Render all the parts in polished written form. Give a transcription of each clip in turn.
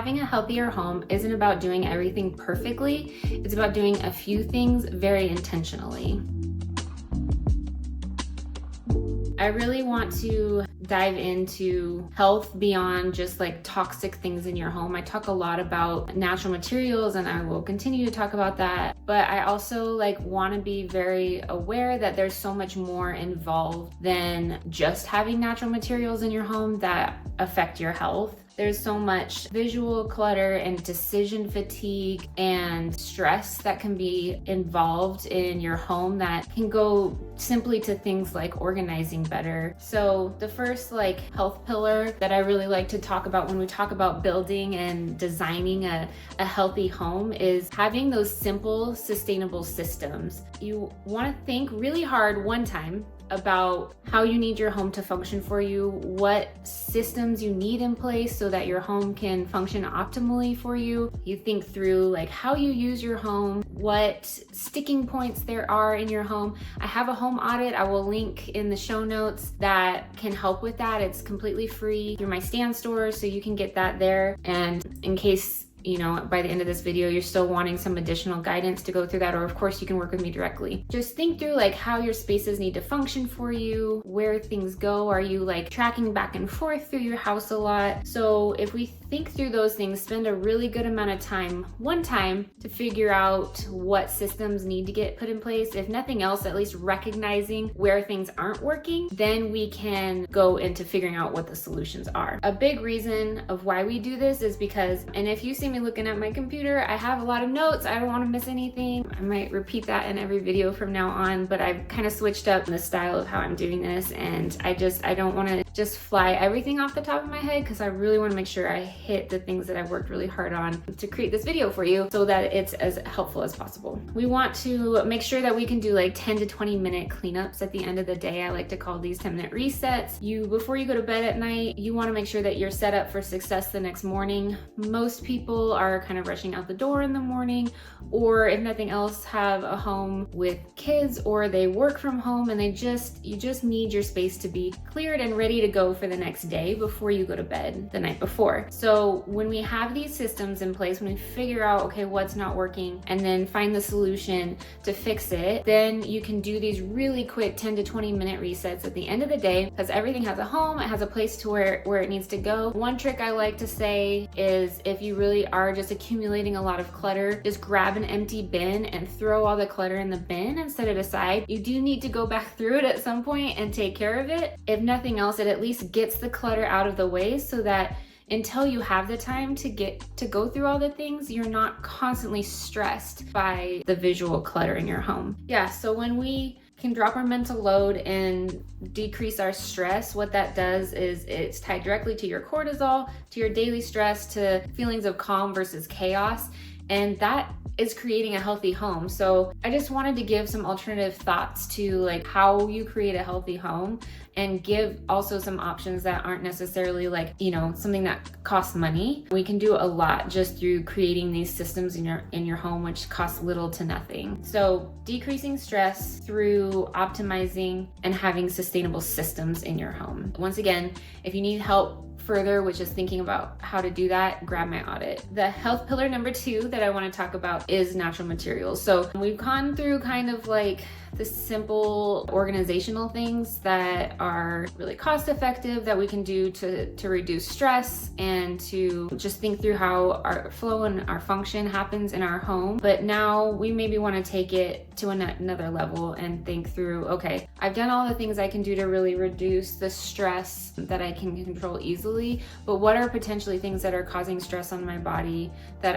having a healthier home isn't about doing everything perfectly. It's about doing a few things very intentionally. I really want to dive into health beyond just like toxic things in your home. I talk a lot about natural materials and I will continue to talk about that. But I also want to be very aware that there's so much more involved than just having natural materials in your home that affect your health. There's so much visual clutter and decision fatigue and stress that can be involved in your home that can go simply to things like organizing better. So the first health pillar that I really like to talk about when we talk about building and designing a healthy home is having those simple, sustainable systems. You want to think really hard one time about how you need your home to function for you, what systems you need in place so that your home can function optimally for you. You think through how you use your home, what sticking points there are in your home. I have a home audit I will link in the show notes that can help with that. It's completely free through my Stan store, so you can get that there. And in case by the end of this video, you're still wanting some additional guidance to go through that, or of course you can work with me directly. Just think through how your spaces need to function for you, where things go. Are you tracking back and forth through your house a lot? So if we think through those things, spend a really good amount of time, one time, to figure out what systems need to get put in place. If nothing else, at least recognizing where things aren't working, then we can go into figuring out what the solutions are. A big reason of why we do this is because, and if you see me looking at my computer, I have a lot of notes. I don't want to miss anything. I might repeat that in every video from now on, but I've kind of switched up the style of how I'm doing this, and I don't want to just fly everything off the top of my head, because I really want to make sure I hit the things that I've worked really hard on to create this video for you so that it's as helpful as possible. We want to make sure that we can do 10 to 20 minute cleanups at the end of the day. I like to call these 10-minute resets. Before you go to bed at night, you want to make sure that you're set up for success the next morning. Most people are kind of rushing out the door in the morning, or if nothing else, have a home with kids, or they work from home and you just need your space to be cleared and ready to go for the next day before you go to bed the night before. So when we have these systems in place, when we figure out, okay, what's not working, and then find the solution to fix it, then you can do these really quick 10 to 20 minute resets at the end of the day, because everything has a home, it has a place to where it needs to go. One trick I like to say is, if you really are just accumulating a lot of clutter, just grab an empty bin and throw all the clutter in the bin and set it aside. You do need to go back through it at some point and take care of it. If nothing else, it at least gets the clutter out of the way, so that until you have the time to go through all the things, you're not constantly stressed by the visual clutter in your home. Yeah, so when we can drop our mental load and decrease our stress, what that does is it's tied directly to your cortisol, to your daily stress, to feelings of calm versus chaos, and that is creating a healthy home. So I just wanted to give some alternative thoughts to how you create a healthy home, and give also some options that aren't necessarily something that costs money. We can do a lot just through creating these systems in your home, which costs little to nothing. So decreasing stress through optimizing and having sustainable systems in your home. Once again, if you need help further, which is thinking about how to do that, grab my audit. The health pillar number 2 that I want to talk about is natural materials. So we've gone through kind of the simple organizational things that are really cost effective that we can do to reduce stress and to just think through how our flow and our function happens in our home. But now we maybe want to take it to another level and think through, okay, I've done all the things I can do to really reduce the stress that I can control easily, but what are potentially things that are causing stress on my body that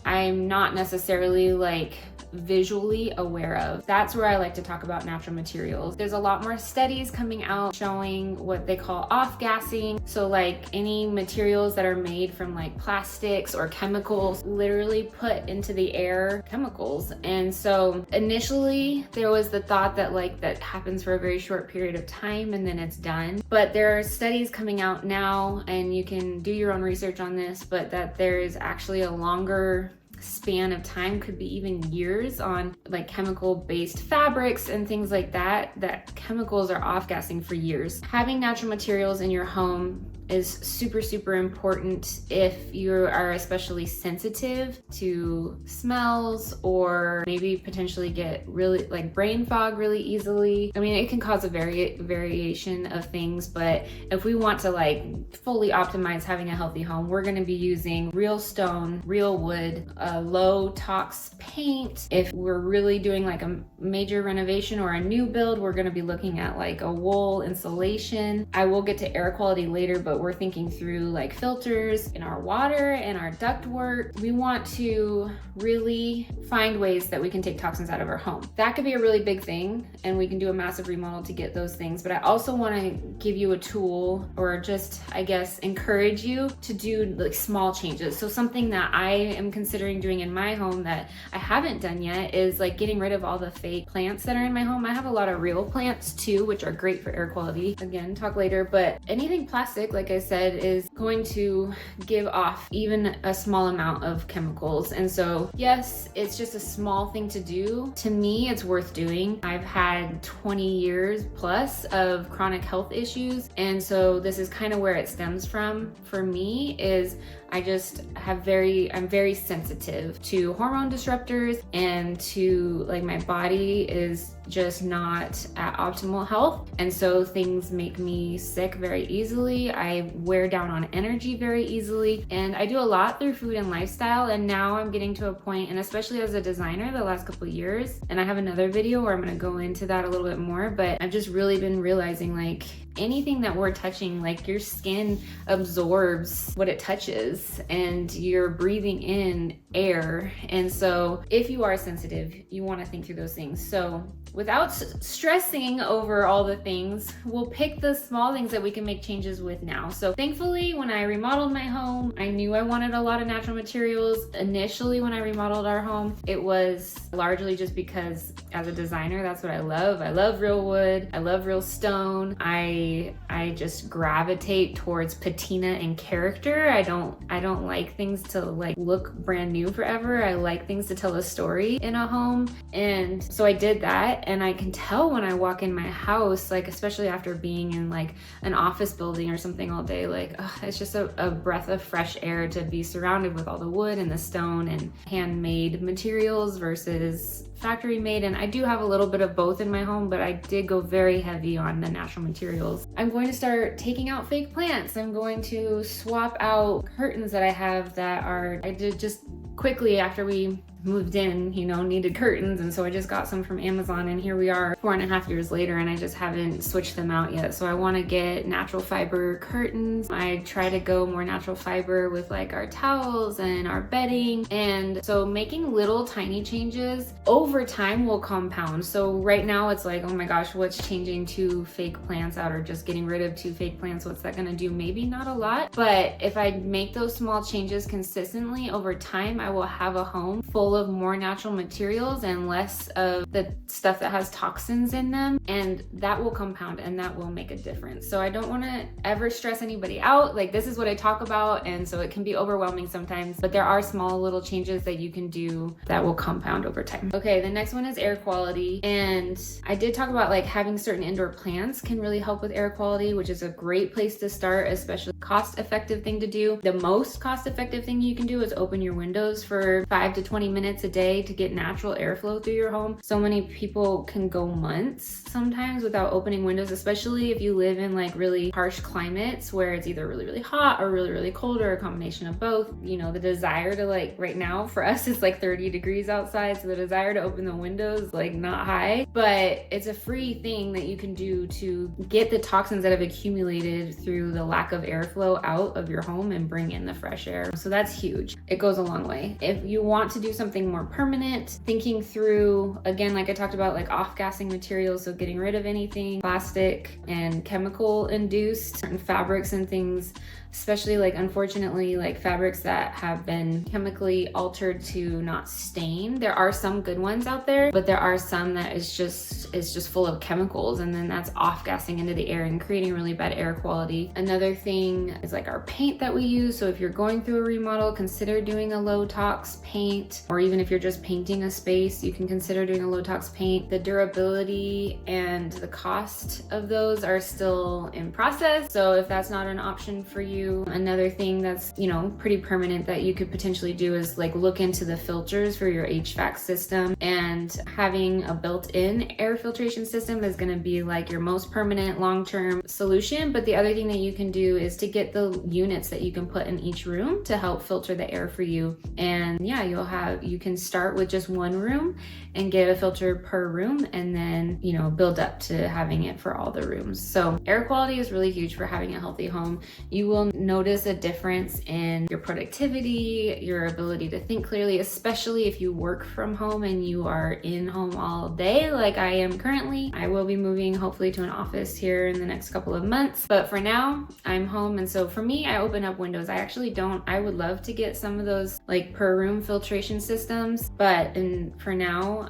I'm not necessarily visually aware of? That's where I like to talk about natural materials. There's a lot more studies coming out showing what they call off-gassing. So any materials that are made from plastics or chemicals literally put into the air chemicals. And so initially there was the thought that that happens for a very short period of time and then it's done. But there are studies coming out now, and you can do your own research on this, but that there is actually a longer span of time, could be even years, on chemical based fabrics and things like that chemicals are off-gassing for years. Having natural materials in your home is super, super important if you are especially sensitive to smells, or maybe potentially get really like brain fog really easily. I mean, it can cause a variation of things, but if we want to like fully optimize having a healthy home, we're going to be using real stone, real wood, low tox paint. If we're really doing like a major renovation or a new build, we're going to be looking at like a wool insulation. I will get to air quality later, but we're thinking through like filters in our water and our duct work. We want to really find ways that we can take toxins out of our home. That could be a really big thing, and we can do a massive remodel to get those things. But I also want to give you a tool, or just, I guess, encourage you to do like small changes. So something that I am considering doing in my home that I haven't done yet is like getting rid of all the fake plants that are in my home. I have a lot of real plants too, which are great for air quality. Again, talk later, but anything plastic, like I said, is going to give off even a small amount of chemicals. And so yes, it's just a small thing to do. To me, it's worth doing. I've had 20 years plus of chronic health issues. And so this is kind of where it stems from for me, is I'm very sensitive to hormone disruptors, and to like my body is just not at optimal health. And so things make me sick very easily. I wear down on energy very easily, and I do a lot through food and lifestyle. And now I'm getting to a point, and especially as a designer the last couple of years, and I have another video where I'm going to go into that a little bit more, but I've just really been realizing like anything that we're touching, like your skin absorbs what it touches, and you're breathing in air. And so if you are sensitive, you want to think through those things. So without stressing over all the things, we'll pick the small things that we can make changes with now. So thankfully, when I remodeled my home, I knew I wanted a lot of natural materials. Initially, when I remodeled our home, it was largely just because as a designer, that's what I love. I love real wood. I love real stone. I just gravitate towards patina and character. I don't like things to like look brand new forever. I like things to tell a story in a home. And so I did that. And I can tell when I walk in my house, like especially after being in like an office building or something all day, like it's just a breath of fresh air to be surrounded with all the wood and the stone and handmade materials versus factory made. And I do have a little bit of both in my home, but I did go very heavy on the natural materials. I'm going to start taking out fake plants. I'm going to swap out curtains that I have I did just quickly after we moved in, needed curtains. And so I just got some from Amazon, and here we are 4.5 years later, and I just haven't switched them out yet. So I want to get natural fiber curtains. I try to go more natural fiber with like our towels and our bedding. And so making little tiny changes over time will compound. So right now it's like, oh my gosh, what's changing 2 fake plants out, or just getting rid of 2 fake plants? What's that going to do? Maybe not a lot, but if I make those small changes consistently over time, I will have a home full of more natural materials and less of the stuff that has toxins in them, and that will compound and that will make a difference. So I don't want to ever stress anybody out. Like, this is what I talk about, and so it can be overwhelming sometimes, but there are small little changes that you can do that will compound over time. Okay, the next one is air quality, and I did talk about like having certain indoor plants can really help with air quality, which is a great place to start, especially cost-effective thing to do. The most cost-effective thing you can do is open your windows for 5 to 20 minutes a day to get natural airflow through your home. So many people can go months sometimes without opening windows, especially if you live in like really harsh climates where it's either really, really hot or really, really cold, or a combination of both. The desire to, like, right now for us it's like 30 degrees outside, so the desire to open the windows like not high, but it's a free thing that you can do to get the toxins that have accumulated through the lack of airflow out of your home and bring in the fresh air. So that's huge. It goes a long way. If you want to do something more permanent, thinking through, again, like I talked about, like off-gassing materials, so getting rid of anything plastic and chemical induced, certain fabrics and things especially like unfortunately like fabrics that have been chemically altered to not stain. There are some good ones out there, but there are some that is just full of chemicals, and then that's off-gassing into the air and creating really bad air quality. Another thing is like our paint that we use. So if you're going through a remodel, consider doing a low tox paint, or even if you're just painting a space, you can consider doing a low tox paint. The durability and the cost of those are still in process. So if that's not an option for you, another thing that's, you know, pretty permanent that you could potentially do is like look into the filters for your HVAC system, and having a built-in air filtration system is going to be like your most permanent long-term solution. But the other thing that you can do is to get the units that you can put in each room to help filter the air for you. And yeah, you can start with just one room and get a filter per room, and then, you know, build up to having it for all the rooms. So air quality is really huge for having a healthy home. You will notice a difference in your productivity, your ability to think clearly, especially if you work from home and you are in home all day like I am currently. I will be moving hopefully to an office here in the next couple of months, but for now I'm home. And so for me, I open up windows. I would love to get some of those like per room filtration systems, but for now,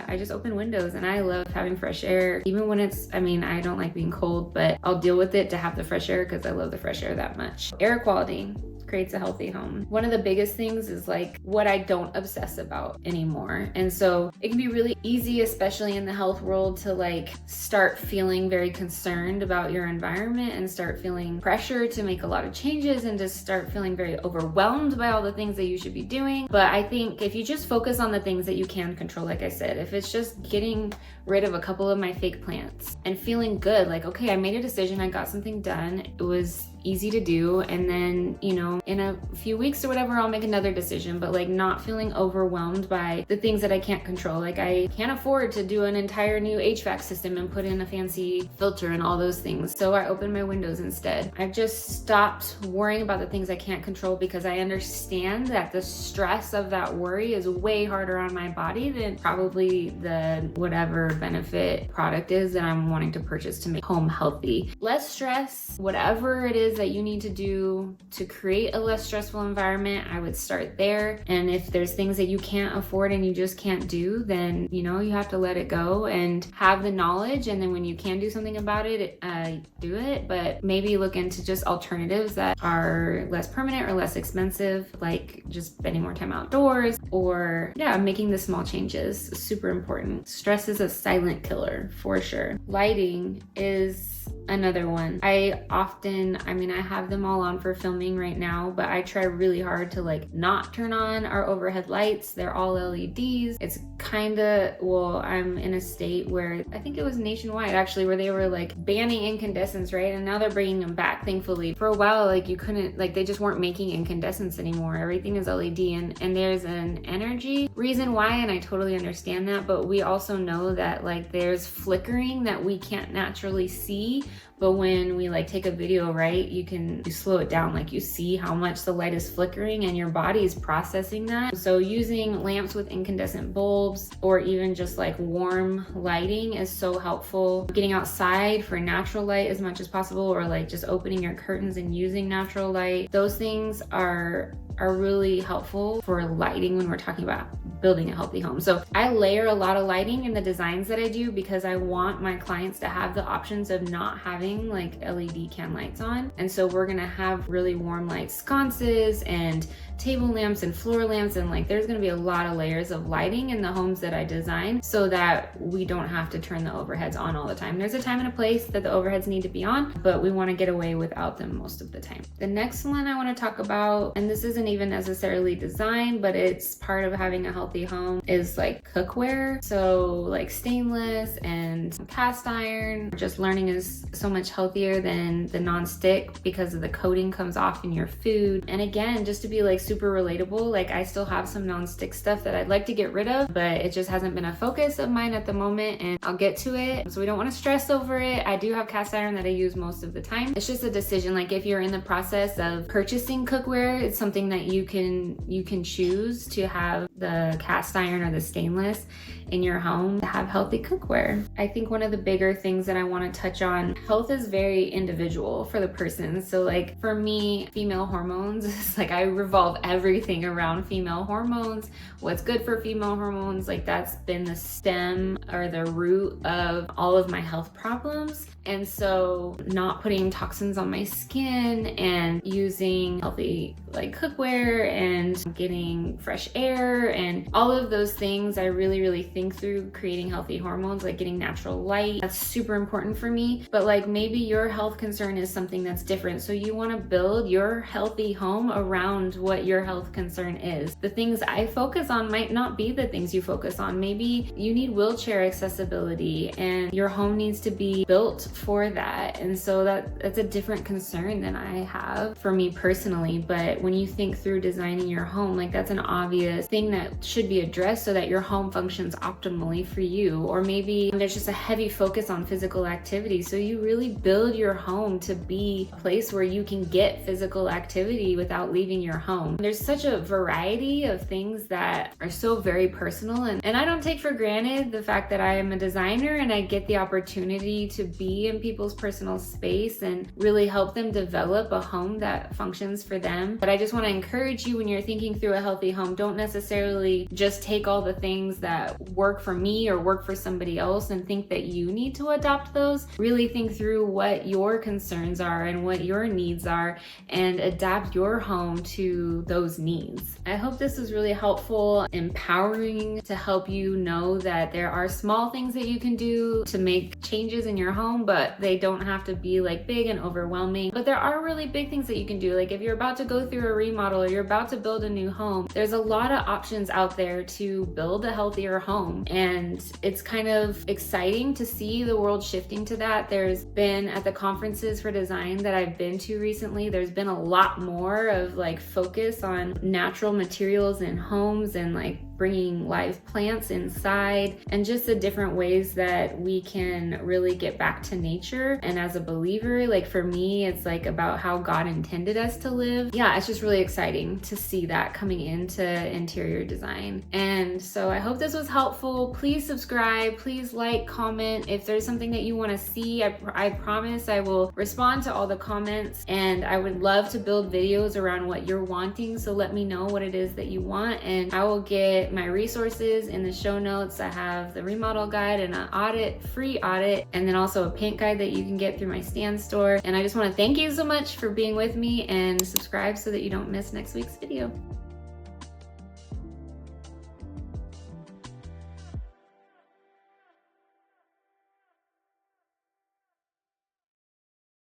I just open windows, and I love having fresh air. Even when I don't like being cold, but I'll deal with it to have the fresh air because I love the fresh air that much. Air quality creates a healthy home. One of the biggest things is like what I don't obsess about anymore. And so it can be really easy, especially in the health world, to like start feeling very concerned about your environment and start feeling pressure to make a lot of changes and just start feeling very overwhelmed by all the things that you should be doing. But I think if you just focus on the things that you can control, like I said, if it's just getting rid of a couple of my fake plants and feeling good, like, okay, I made a decision, I got something done, it was easy to do, and then, you know, in a few weeks or whatever, I'll make another decision. But like not feeling overwhelmed by the things that I can't control. Like I can't afford to do an entire new HVAC system and put in a fancy filter and all those things, so I open my windows instead. I've just stopped worrying about the things I can't control, because I understand that the stress of that worry is way harder on my body than probably the whatever benefit product is that I'm wanting to purchase to make home healthy. Less stress, whatever it is that you need to do to create a less stressful environment, I would start there. And if there's things that you can't afford and you just can't do, then, you know, you have to let it go and have the knowledge. And then when you can do something about it, do it. But maybe look into just alternatives that are less permanent or less expensive, like just spending more time outdoors, or making the small changes. Super important. Stress is a silent killer for sure. Lighting is another one. I have them all on for filming right now, but I try really hard to like not turn on our overhead lights. They're all LEDs. It's I'm in a state where I think it was nationwide actually, where they were like banning incandescents, right? And now they're bringing them back, thankfully. For a while, like you couldn't, like they just weren't making incandescents anymore. Everything is LED, and there's an energy reason why, and I totally understand that, but we also know that like there's flickering that we can't naturally see. But when we like take a video, right, you slow it down, like you see how much the light is flickering and your body is processing that. So using lamps with incandescent bulbs, or even just like warm lighting, is so helpful. Getting outside for natural light as much as possible, or like just opening your curtains and using natural light. Those things are really helpful for lighting when we're talking about building a healthy home. So I layer a lot of lighting in the designs that I do, because I want my clients to have the options of not having like LED can lights on. And so we're gonna have really warm light sconces and table lamps and floor lamps, and like there's gonna be a lot of layers of lighting in the homes that I design, so that we don't have to turn the overheads on all the time. There's a time and a place that the overheads need to be on, but we want to get away without them most of the time. The next one I want to talk about, and this isn't even necessarily design, but it's part of having a healthy home, is like cookware. So like stainless and cast iron. Just learning is so much healthier than the non-stick, because of the coating comes off in your food. And again, just to be like super relatable, like I still have some non-stick stuff that I'd like to get rid of, but it just hasn't been a focus of mine at the moment, and I'll get to it. So we don't want to stress over it. I do have cast iron that I use most of the time. It's just a decision. Like if you're in the process of purchasing cookware, it's something that you can choose to have the cast iron or the stainless in your home to have healthy cookware. I think one of the bigger things that I want to touch on, health is very individual for the person. So like for me, female hormones, it's like I revolve everything around female hormones, what's good for female hormones. Like that's been the stem or the root of all of my health problems. And so not putting toxins on my skin and using healthy like cookware and getting fresh air and all of those things, I really think through creating healthy hormones, like getting natural light. That's super important for me. But like maybe your health concern is something that's different. So you want to build your healthy home around what your health concern is. The things I focus on might not be the things you focus on. Maybe you need wheelchair accessibility and your home needs to be built for that. And so that's a different concern than I have for me personally. But when you think through designing your home, like that's an obvious thing that should be addressed so that your home functions optimally for you. Or maybe there's just a heavy focus on physical activity. So you really build your home to be a place where you can get physical activity without leaving your home. There's such a variety of things that are so very personal. And I don't take for granted the fact that I am a designer and I get the opportunity to be in people's personal space and really help them develop a home that functions for them. But I just want to encourage you, when you're thinking through a healthy home, don't necessarily just take all the things that work for me or work for somebody else and think that you need to adopt those. Really think through what your concerns are and what your needs are and adapt your home to those needs. I hope this was really helpful, empowering to help you know that there are small things that you can do to make changes in your home, but they don't have to be like big and overwhelming. But there are really big things that you can do. Like if you're about to go through a remodel or you're about to build a new home, there's a lot of options out there to build a healthier home. And it's kind of exciting to see the world shifting to that. There's been at the conferences for design that I've been to recently, there's been a lot more of like focus on natural materials in homes and like bringing live plants inside and just the different ways that we can really get back to nature. And as a believer, like for me, it's like about how God intended us to live. Yeah, it's just really exciting to see that coming into interior design. And so I hope this was helpful. Please subscribe, please like, comment. If there's something that you want to see, I promise I will respond to all the comments, and I would love to build videos around what you're wanting. So let me know what it is that you want, and I will get my resources in the show notes. I have the remodel guide and an free audit, and then also a paint guide that you can get through my Stan store. And I just want to thank you so much for being with me, and subscribe so that you don't miss next week's video.